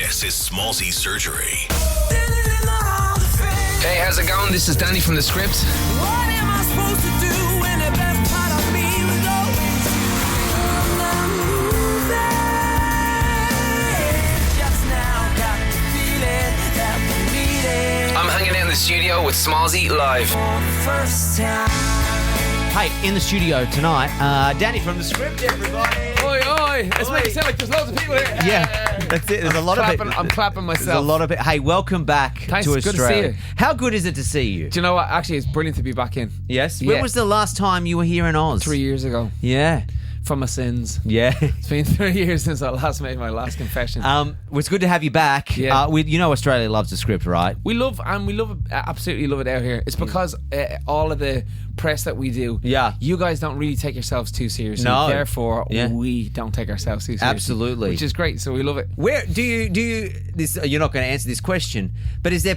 This is Smallzy Surgery. Hey, how's it going? This is Danny from The Script. What am I supposed to do when the best part of me was always on the move? Just now got the feeling that we needed I'm hanging out in the studio with Smallzy live. for the first time. Hey, in the studio tonight, Danny from The Script, everybody. Oi, oi. It's making it sound like there's loads of people here. Yeah, that's it. There's a lot of it. I'm clapping There's a myself. lot of it. Hey, welcome back Thanks, to good to see Australia. you. How good is it to see you? Do you know what? Actually, it's brilliant to be back in. Yes. Yeah. When was the last time you were here in Oz? 3 years ago. Yeah. For my sins. Yeah. It's been 3 years since I last made my last confession. Well, it's good to have you back. Yeah. You know Australia loves The Script, right? We love it, absolutely love it out here. It's because all of the press that we do, Yeah. you guys don't really take yourselves too seriously. No. Therefore, Yeah. we don't take ourselves too seriously. Absolutely. Which is great, so we love it. Where do you this? You're not going to answer this question, but is there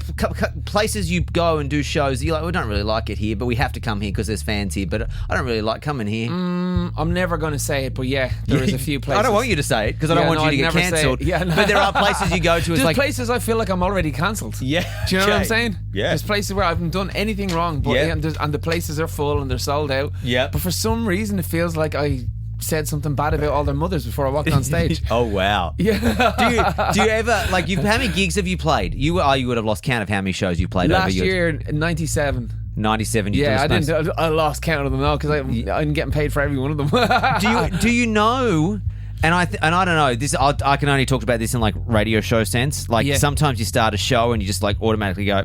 places you go and do shows that you're like, we don't really like it here, but we have to come here because there's fans here, but I don't really like coming here. I'm never going to say it, but yeah, there is a few places. I don't want you to say it because I don't Yeah, want no, you to I'd get never say it. cancelled. Yeah, no. But there are places you go to. It's There's like places I feel like I'm already cancelled. Yeah. Do you know what I'm Okay. saying? Yeah. There's places where I haven't done anything wrong, but Yeah. and the places are full and they're sold out. Yeah. But for some reason, it feels like I said something bad about all their mothers before I walked on stage. Oh wow. Yeah. Do you ever like how many gigs have you played? You would have lost count of how many shows you played over Last your year, 97. 97. Yeah, I didn't. I lost count of them now because I'm getting paid for every one of them. Do you know? And I don't know. This I can only talk about this in like radio show sense. Like Yeah. sometimes you start a show and you just like automatically go,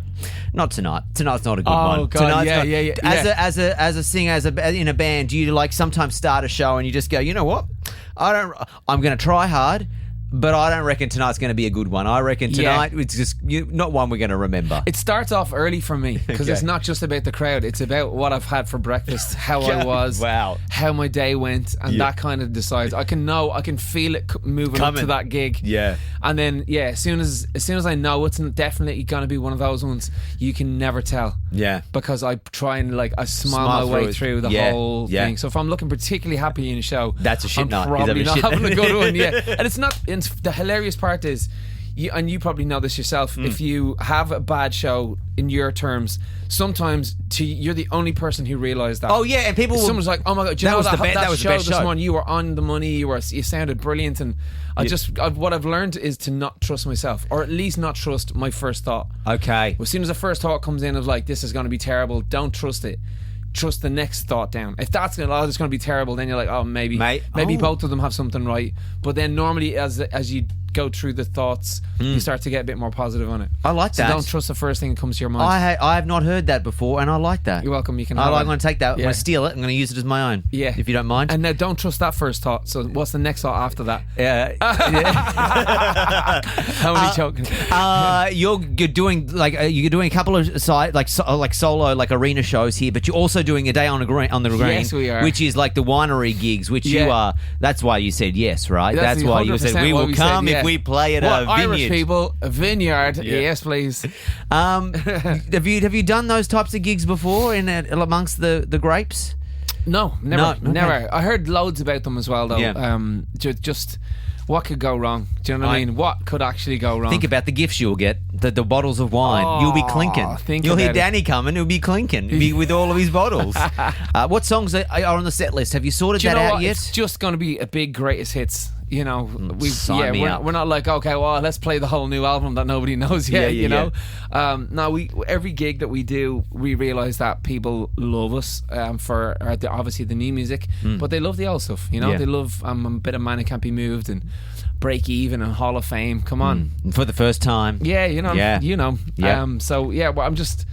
not tonight. Tonight's not a good one. Oh, God, Tonight's yeah, not. yeah, yeah, As a singer, in a band, do you like sometimes start a show and you just go, you know what? I'm going to try hard. But I don't reckon tonight's going to be a good one. I reckon tonight it's just not one we're going to remember. It starts off early for me because Okay. it's not just about the crowd. It's about what I've had for breakfast, how I was, Wow. how my day went, and Yeah. that kind of decides. I can feel it moving up Coming. to that gig. Yeah. And then as soon as I know it's definitely going to be one of those ones, you can never tell. Yeah. Because I try and I smile Smile my way through it. through the Yeah. whole Yeah. thing. So if I'm looking particularly happy in a show, That's a shit I'm night. Is that probably a not shit having a night? good one. Yeah. And it's not. And the hilarious part is, you probably know this yourself. If you have a bad show in your terms, sometimes you're the only person who realised that. Oh yeah, and people. Someone's like, "Oh my god, do you That know was that, the be- that that was the show best this show." morning? You were on the money. You sounded brilliant." And what I've learned is to not trust myself, or at least not trust my first thought. Okay. As soon as the first thought comes in of like, this is going to be terrible, don't trust it. Trust the next thought down. If it's going to be terrible, then you're like, oh, maybe Oh. both of them have something right. But then normally as you go through the thoughts, you start to get a bit more positive on it. I like So that. don't trust the first thing that comes to your mind. I have not heard that before, and I like that. You're welcome. You can. I'm have it. going to take that. I'm Yeah. going to steal it. I'm going to use it as my own. Yeah, If you don't mind. And now don't trust that first thought. So what's the next thought after that? How many choking? You're doing you're doing a couple of solo arena shows here, but you're also doing a day on the green. Yes, we are. Which is like the winery gigs, which you Yeah. are. That's why you said yes, right? That's why you said 100% we why will we come said, yeah. if we play at What, a Irish vineyard. people, a vineyard. Yes, please. Have you done those types of gigs before amongst the grapes? No, never, No, okay. never. I heard loads about them as well, though. Yeah. Just what could go wrong? Do you know what I mean? What could actually go wrong? Think about the gifts you'll get, the bottles of wine. Oh, You'll be clinking. think You'll hear about it. Danny coming. He'll be clinking with all of his bottles. What songs are on the set list? Have you sorted Do you that know out what? yet? It's just going to be a big greatest hits. You know, Sign me up. we're not like, okay, well, let's play the whole new album that nobody knows yet. Yeah, you know, no, every gig that we do, we realize that people love us for obviously the new music, but they love the old stuff. You know, Yeah. they love a bit of Man Who Can't Be Moved and Break Even and Hall of Fame. Come on, For the first time. yeah, you know, Yeah. Yeah. So yeah, well, I'm just.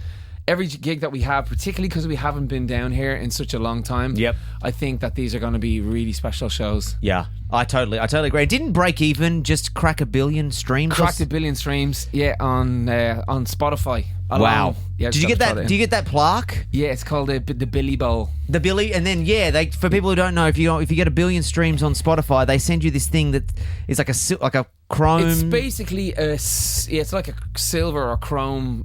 Every gig that we have, particularly because we haven't been down here in such a long time, Yep. I think that these are going to be really special shows. Yeah, I totally agree. Didn't Break Even just crack 1 billion streams? Cracked 1 billion streams, yeah, on Spotify. alone. Wow. Yeah, Did you get that? Do you get that plaque? Yeah, it's called the Billy Bowl. The Billy, and then for people who don't know, if you get 1 billion streams on Spotify, they send you this thing that is like a chrome. It's basically it's like a silver or chrome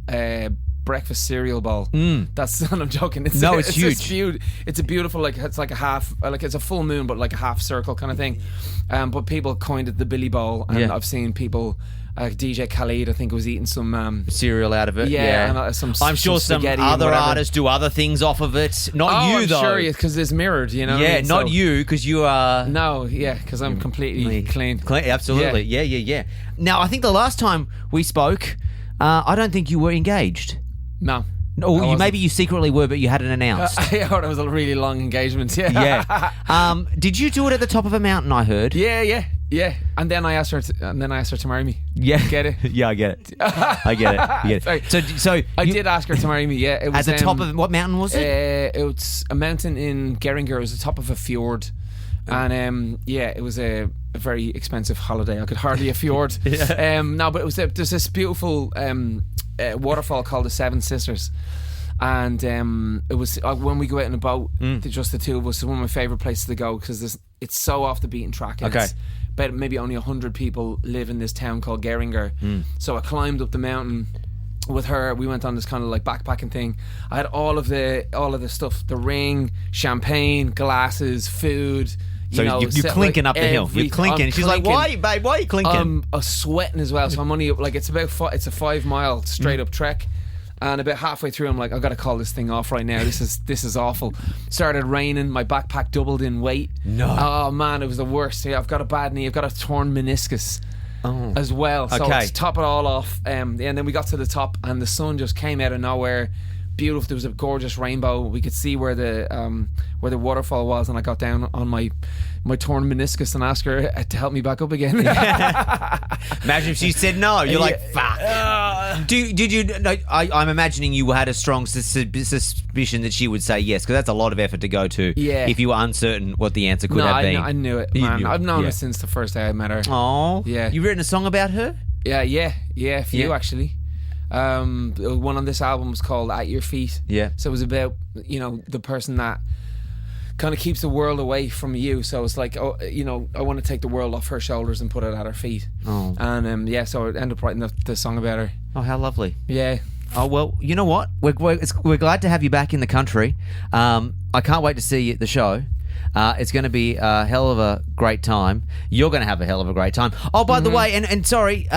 breakfast cereal bowl. That's I'm joking. It's huge. It's a beautiful it's like a half it's a full moon but like a half circle kind of thing. But people coined it the Billy Bowl, and Yeah. I've seen people DJ Khaled, I think, was eating some. Cereal out of it. Yeah, and, some. I'm sure some spaghetti and other whatever. artists do other things off of it. Not you I'm though. sure, because it's mirrored. You know. what I Yeah, mean? not So- you, because you are. No, yeah, because I'm completely clean. Absolutely. Yeah. Now, I think the last time we spoke, I don't think you were engaged. No. No, I wasn't. maybe you secretly were, but you hadn't announced. I heard it was a really long engagement. Yeah. Yeah. Did you do it at the top of a mountain? I heard. Yeah. And then I asked her to marry me. Yeah. Get it? Yeah, I get it. I get it. Sorry. So I you- did ask her to marry me. Yeah. It was at the top of what mountain was it? It's a mountain in Geringer. It was the top of a fjord, and it was a very expensive holiday. I could hardly afford. No, but it was there's this beautiful waterfall called the Seven Sisters. And it was when we go out in a boat, just the two of us. It's one of my favourite places to go because it's so off the beaten track. And Okay. it's about maybe only 100 people live in this town called Geringer. So I climbed up the mountain with her. We went on this kind of like backpacking thing. I had all of the stuff: the ring, champagne, glasses, food. So you're set, clinking up the hill. You're clinking. I'm She's like, clinking. "Why, babe? Why are you clinking?" I'm sweating as well. So I'm only like it's a 5-mile straight up trek. And about halfway through, I'm like, I've got to call this thing off right now. This is awful. Started raining. My backpack doubled in weight. No. Oh man, it was the worst. Yeah, I've got a bad knee. I've got a torn meniscus as well. So Okay. to top it all off, and then we got to the top, and the sun just came out of nowhere. Beautiful. There was a gorgeous rainbow. We could see where the waterfall was, and I got down on my torn meniscus and asked her to help me back up again. Imagine if she said no. You're like, Yeah. fuck. Did you? No, I'm imagining you had a strong suspicion that she would say yes, because that's a lot of effort to go to. Yeah. If you were uncertain what the answer could No, have been. I knew it, You man. knew it, I've known yeah. her since the first day I met her. Oh. Yeah. You've written a song about her? Yeah, a few Yeah. actually. One on this album was called At Your Feet. Yeah. So it was about, the person that kind of keeps the world away from you. So it's like, I want to take the world off her shoulders and put it at her feet. Oh. And so I ended up writing the song about her. Oh, how lovely. Yeah. Oh, well, you know what? We're glad to have you back in the country. I can't wait to see you at the show. It's going to be a hell of a great time. You're going to have a hell of a great time. Oh, by the way, and sorry,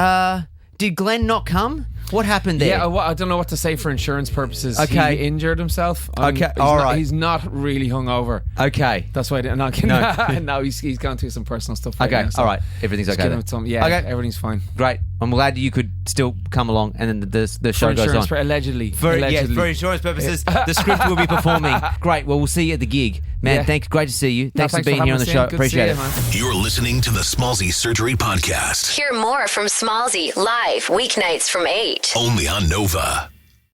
did Glenn not come? What happened there? Yeah, I don't know what to say for insurance purposes. Okay. He injured himself. Okay, all right. He's not really hungover. Okay. That's why I didn't. No, he's gone through some personal stuff. Right Okay. now, so All right. Everything's just okay. give then. him some. Yeah. Okay. Everything's fine. Great. I'm glad you could still come along, and then the show For goes insurance, on. for allegedly. For Allegedly. insurance purposes, the script will be performing. Great. Well, we'll see you at the gig, man. Yeah. Thanks. Great to see you. Thanks for being having here on the us show. in. Good to Appreciate see it. you, man. You're listening to the Smallsy Surgery Podcast. Hear more from Smallsy live weeknights from 8. Only on Nova.